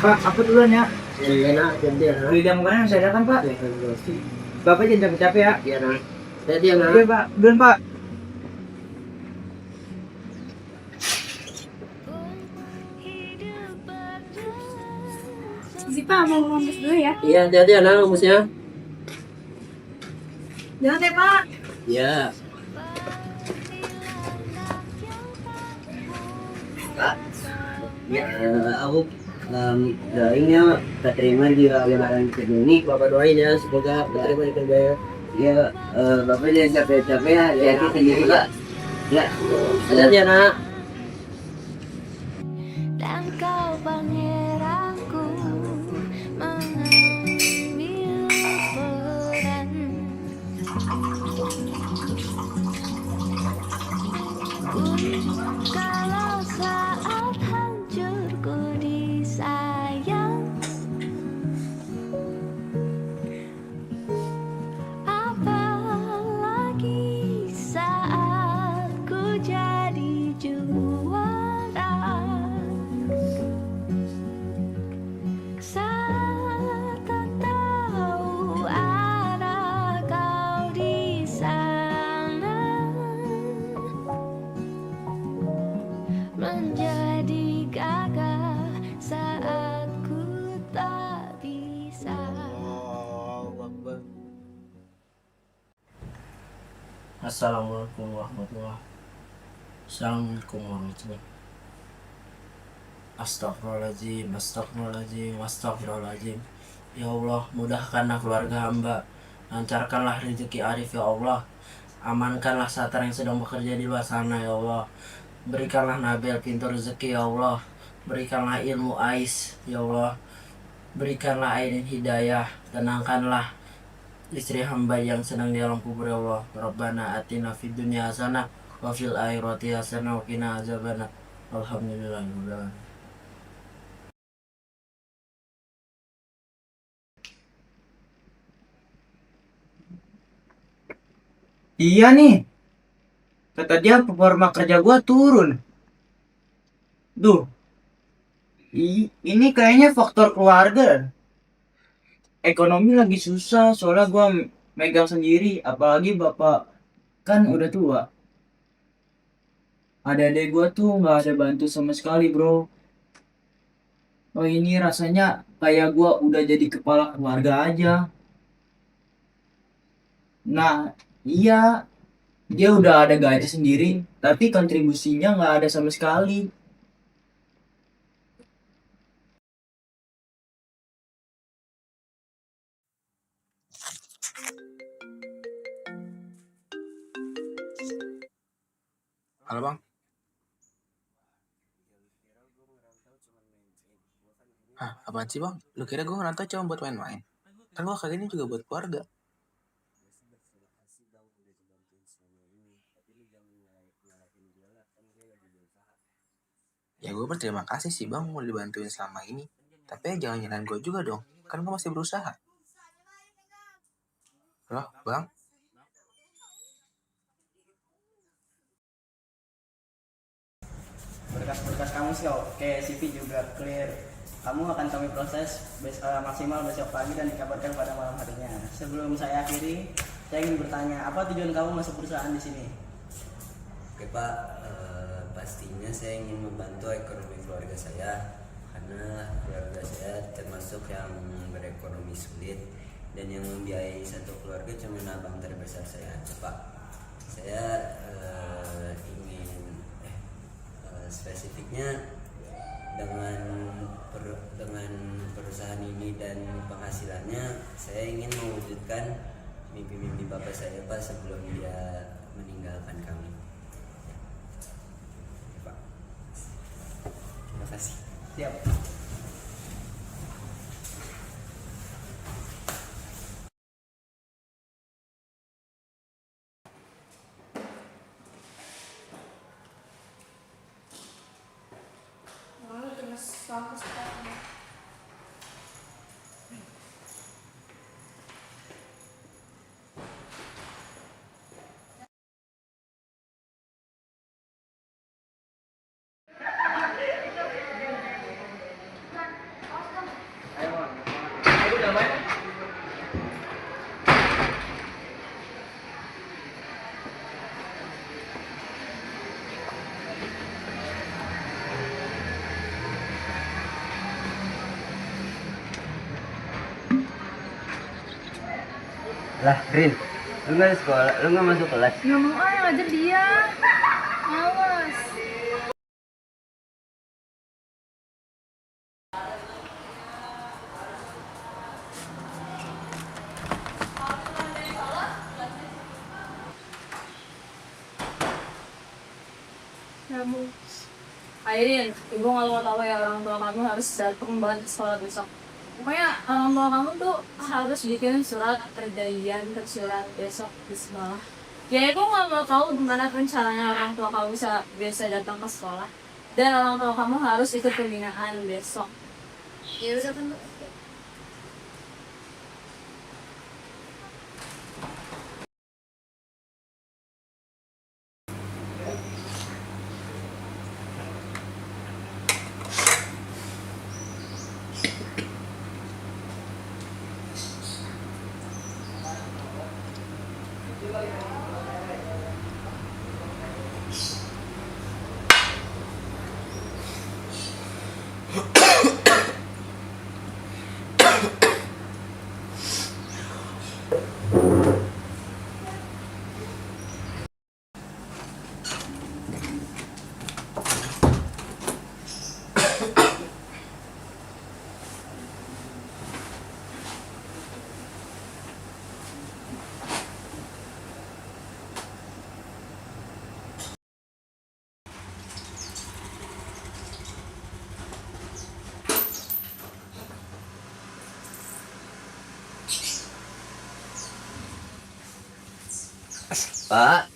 Pak, aku duluan ya. Iya nak, jadi nak. Beli jamu yang saya datang Pak. Ya kan pasti. Bapak jangan capek-capek ya. Iya nak. Jadi nak. Iya Pak, duluan Pak. Zipa mau ngomong dulu ya. Iya, jadi nak rumusnya. Jangan deh Pak. Iya. Ya, aku doainnya keterima di lebaran ini. Bapak doain ya semoga keterima di kerja ya. Ya, bapak jangan capek-capek ya. Ya kita sendiri pak. Ya, hati-hati ya nak. Dan kau pangeranku mengambil peran. Kalau saat hancurku disayang, apalagi saat ku jadi juara. Saat tak tahu arah kau di sana, menjadi gagah saat ku tak bisa. Assalamualaikum warahmatullahi wabarakatuh. Assalamualaikum warahmatullahi wabarakatuh. Astagfirullahaladzim, astagfirullahaladzim, astagfirullahaladzim. Ya Allah, mudahkanlah keluarga hamba, lancarkanlah rezeki Arif ya Allah. Amankanlah Satar yang sedang bekerja di luar sana ya Allah. Berikanlah Nabil pintu rezeki ya Allah. Berikanlah ilmu Ais ya Allah. Berikanlah Ainin hidayah. Tenangkanlah istri hamba yang sedang di alam kubur ya Allah. Rabbana atina fid dunya hasanah wa fil akhirati hasanah wa qina azabannar. Alhamdulillahirabbil alamin. Iya nih. Kata dia performa kerja gua turun. Duh, ini kayaknya faktor keluarga. Ekonomi lagi susah soalnya gua megang sendiri, apalagi bapak kan udah tua. Adik-adik gua tuh nggak ada bantu sama sekali, bro. Oh ini rasanya kayak gua udah jadi kepala keluarga aja. Nah, iya, dia udah ada gaji sendiri, tapi kontribusinya nggak ada sama sekali. Halo bang. Hah, apaan sih bang? Lu kira gue ngerantau cuma buat main-main? Kan gue kali ini juga buat keluarga. Ya gue berterima kasih sih bang mau dibantuin selama ini. Tapi ya jangan nyalain gue juga dong. Kan gue masih berusaha. Loh bang? Berkas-berkas kamu sih oke, CV juga clear. Kamu akan kami proses maksimal besok pagi dan dikabarkan pada malam harinya. Sebelum saya akhiri, saya ingin bertanya, apa tujuan kamu masuk perusahaan di sini? Oke Pak, pastinya saya ingin membantu ekonomi keluarga saya karena keluarga saya termasuk yang berekonomi sulit dan yang membiayai satu keluarga cuma abang terbesar saya aja Pak. Saya ingin spesifiknya dengan perusahaan ini dan penghasilannya saya ingin mewujudkan mimpi-mimpi bapak saya Pak sebelum dia meninggalkan kami. Pak. Terima kasih. Siap. Lah, Rin, lu nggak sekolah, lu nggak masuk kelas. Nggak mau yang ngajar dia. Males. Kamu. Airin, ibu nggak mau tahu ya orang tua kamu harus datang banget ke sekolah besok. Pokoknya orang tua kamu tuh harus bikin surat perjanjian tersurat besok di sekolah. Jadi aku nggak mau tahu gimana rencananya orang tua kamu bisa datang ke sekolah. Dan orang tua kamu harus ikut pembinaan besok. Ya udah kan. Pak.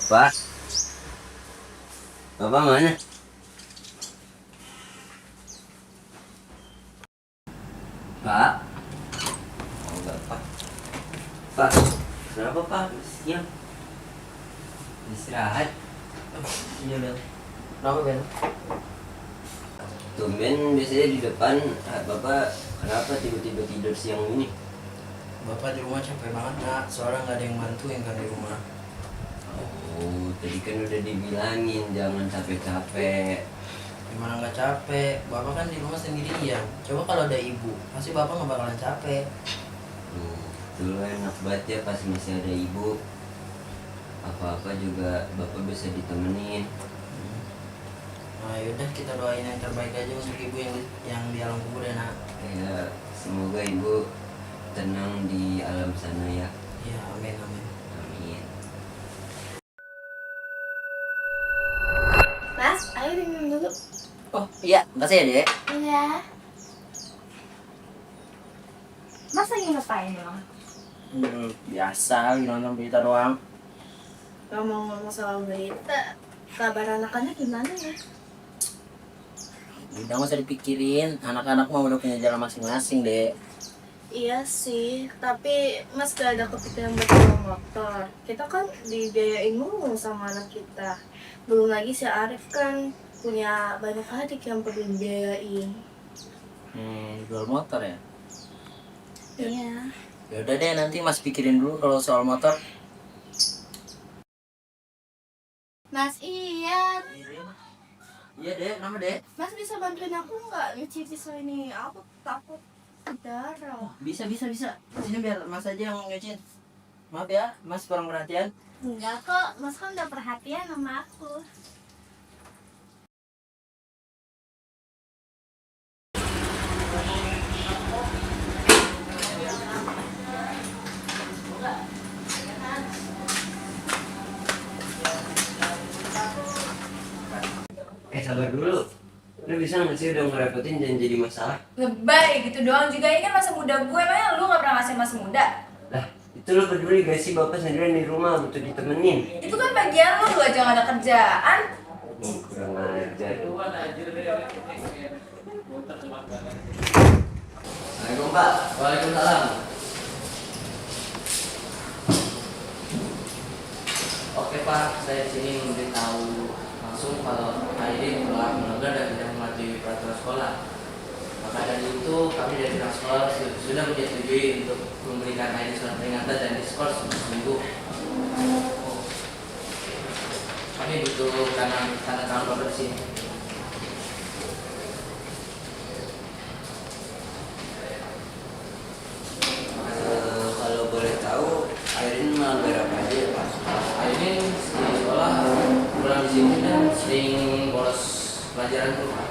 Pak. Bapak mana? Pak. Oh, enggak, Pak. Pak. Kenapa, Pak? Siang. Istirahat. Iya, Bel. Kenapa, Bel? Tumben biasanya di depan. Bapak kenapa tiba-tiba tidur siang ini? Bapak di rumah capek banget, Nak. Soalnya nggak ada yang bantuin kan di rumah. Oh, tadi kan udah dibilangin jangan capek-capek. Gimana nggak capek? Bapak kan di rumah sendirian. Coba kalau ada ibu, pasti Bapak nggak bakalan capek. Dulu enak banget ya pas masih ada ibu. Apa-apa juga Bapak bisa ditemenin. Nah, yaudah kita doain yang terbaik aja untuk ibu yang di alam kubur ya, Nak. Ya, semoga ibu tenang di alam sana ya. Ya, amin, amin. Amin. Mas, ayo minum dulu. Oh, iya. Makasih ya, Dek. Iya. Mas lagi ngapain emang? Biasa, lagi nonton berita doang. Ngomong-ngomong soal berita, kabar anak-anak gimana ya? Udah nggak usah dipikirin, anak-anak mah udah punya jalan masing-masing, Dek. Iya sih, tapi Mas gak ada kepikiran buat bawa motor. Kita kan dibiayain mulu sama anak kita. Belum lagi si Arif kan punya banyak adik yang perlu dibiayain. Jual motor ya? Iya. Ya udah deh, nanti Mas pikirin dulu kalau soal motor. Mas Ian, Iya, Dek. Kenapa, Dek? Mas bisa bantuin aku nggak nyuci pisau ini? Aku takut darah. Bisa. Sini biar Mas aja yang nyuciin. Maaf ya, Mas kurang perhatian. Enggak kok, Mas kan udah perhatian sama aku. Sabar dulu. Lu bisa nggak sih udah ngerepotin dan jadi masalah? Lebay gitu doang juga, ini kan masa muda gue, emangnya lu gak pernah ngasih masa muda? Lah, itu lu peduli gak sih bapak sendirian di rumah butuh ditemenin? Itu kan bagian lu aja gak ada kerjaan. Kurang ajar. Assalamualaikum Pak. Waalaikumsalam. Oke Pak, saya di sini memberitahu langsung kalau Airin telah melanggar dan tidak mematuhi peraturan sekolah. Maka dari itu kami dari pihak sekolah sudah menyetujui untuk memberikan Airin surat peringatan dan diskors seminggu. Kami butuh tanda tangan Bapak di sini. Terima kasih. izin dan sering bolos pelajaran tuh Pak.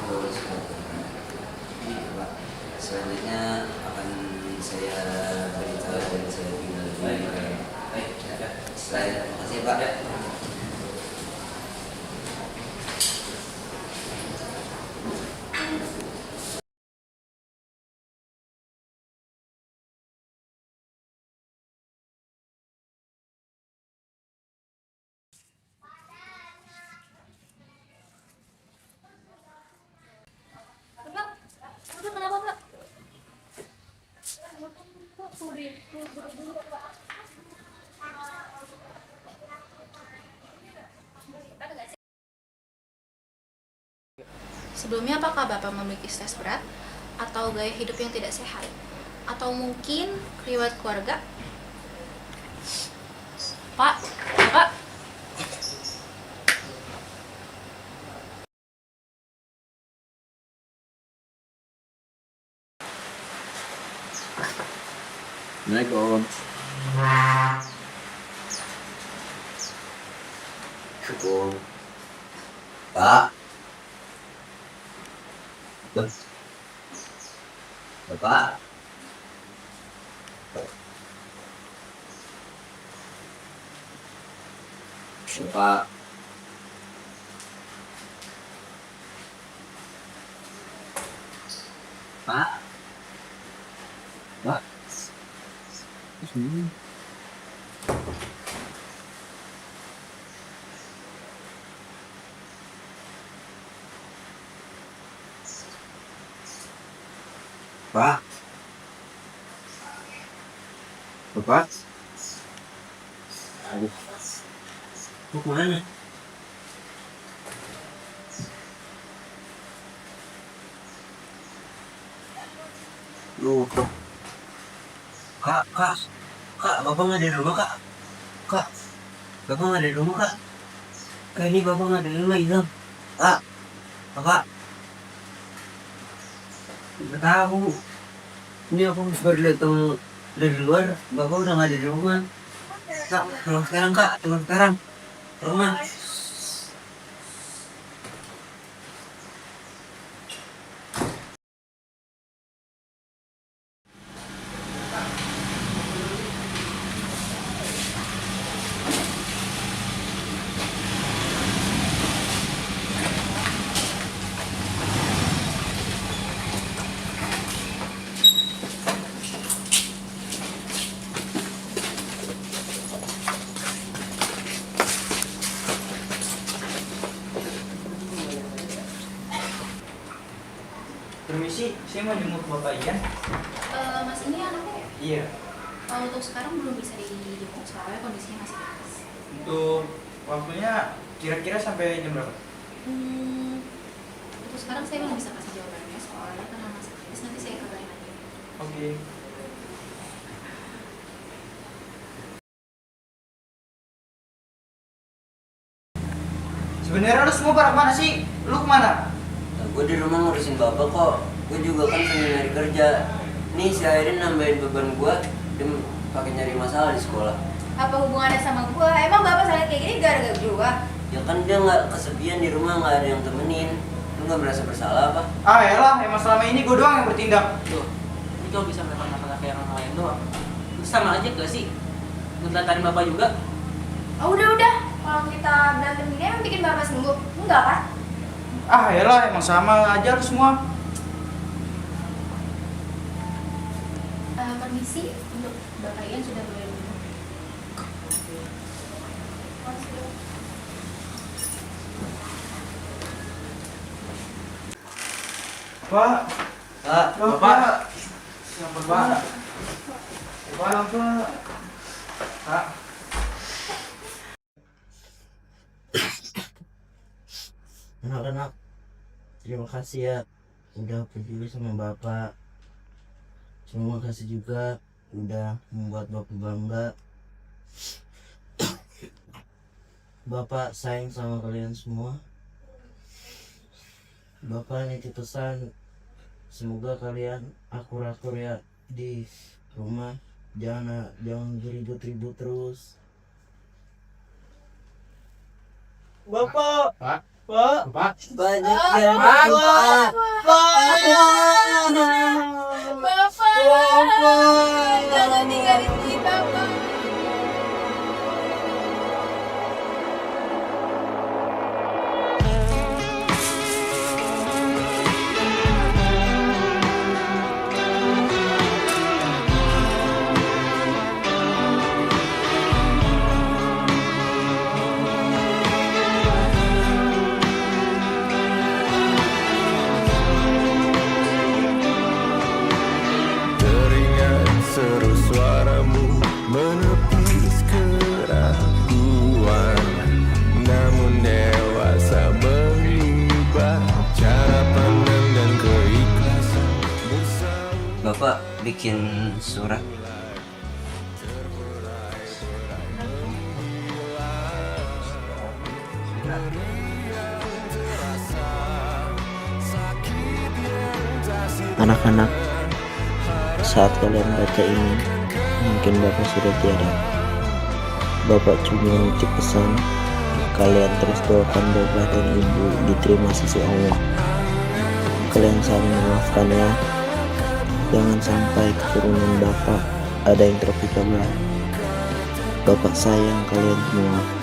Boleh gitu Pak. Selanjutnya akan saya beritahu dan saya tinggal di Baik. Terima kasih Pak. Mbak, kenapa Mbak? Sebelumnya, apakah Bapak memiliki stres berat atau gaya hidup yang tidak sehat? Atau mungkin riwayat keluarga? Pak, Bapak, Assalamualaikum. Syukur. Pak. Bapak. Bapak. Pak. Pak. Pak. Bapak. Aduh. Mau kemana? Lu, Kak, Bapak nggak ada di rumah, Kak. Kak, Bapak nggak ada di rumah, Kak. Kak, ini Bapak nggak ada di rumah, hilang. Kak, Bapak. Nggak tahu. Ini aku baru datang dari luar, Bapak udah nggak ada di rumah. Kak, tolong sekarang, Kak. Tolong sekarang. Rumah. Permisi, saya mau jemput Bapak Ian. Mas ini anaknya ya? Iya. Kalau untuk sekarang belum bisa dijemput soalnya kondisinya masih panas. Untuk waktunya kira-kira sampai jam berapa? Untuk sekarang saya belum bisa kasih jawabannya soalnya karena masih panas. Nanti saya kabarin lagi. Oke. Sebenarnya lu semua pada kemana sih? Lu kemana? Gue di rumah ngurusin bapak kok. Gue juga kan pengen nyari kerja. Nih si Airin nambahin beban gue. Dia pakai nyari masalah di sekolah. Apa hubungannya sama gua? Emang bapak saya kayak gini gara-gara gua? Ya kan dia nggak kesepian di rumah, nggak ada yang temenin. Lu nggak merasa bersalah apa? Ah elah, emang selama ini gue doang yang bertindak. Tuh, ini kau bisa melakukan kayak orang lain doang. Lu sama aja gak sih? Ngelantarin bapak juga. Oh, udah. Kalau kita berantem gini emang bikin bapak sembuh? Enggak kan? Ah elah, emang sama aja lu semua. Permisi, untuk Bapak Ian sudah boleh dulu. Pak, Bapak. Siapa Pak? Pak. Pak. Anak-anak, terima kasih ya udah peduli sama bapak. Terima kasih juga udah membuat bapak bangga. Bapak sayang sama kalian semua. Bapak nitip pesan, semoga kalian akur-akur ya di rumah. Jangan beribut-ribut terus. Bapak. Pak. Pak. Pak. Banyak Pak. yang Pak. Bapak, jangan tinggalin kita, Pak. Teringat seru suaramu menepis keraguan, namun dewasa mengubah cara pandang dan keikhlasan bersama. Bapak bikin surat. Anak-anak, saat kalian baca ini, mungkin Bapak sudah tiada. Bapak cuma nitip pesan, kalian terus doakan Bapak dan Ibu diterima sisi Allah. Kalian saling memaafkan ya. Jangan sampai keturunan Bapak ada yang terpecah belah. Bapak sayang kalian semua.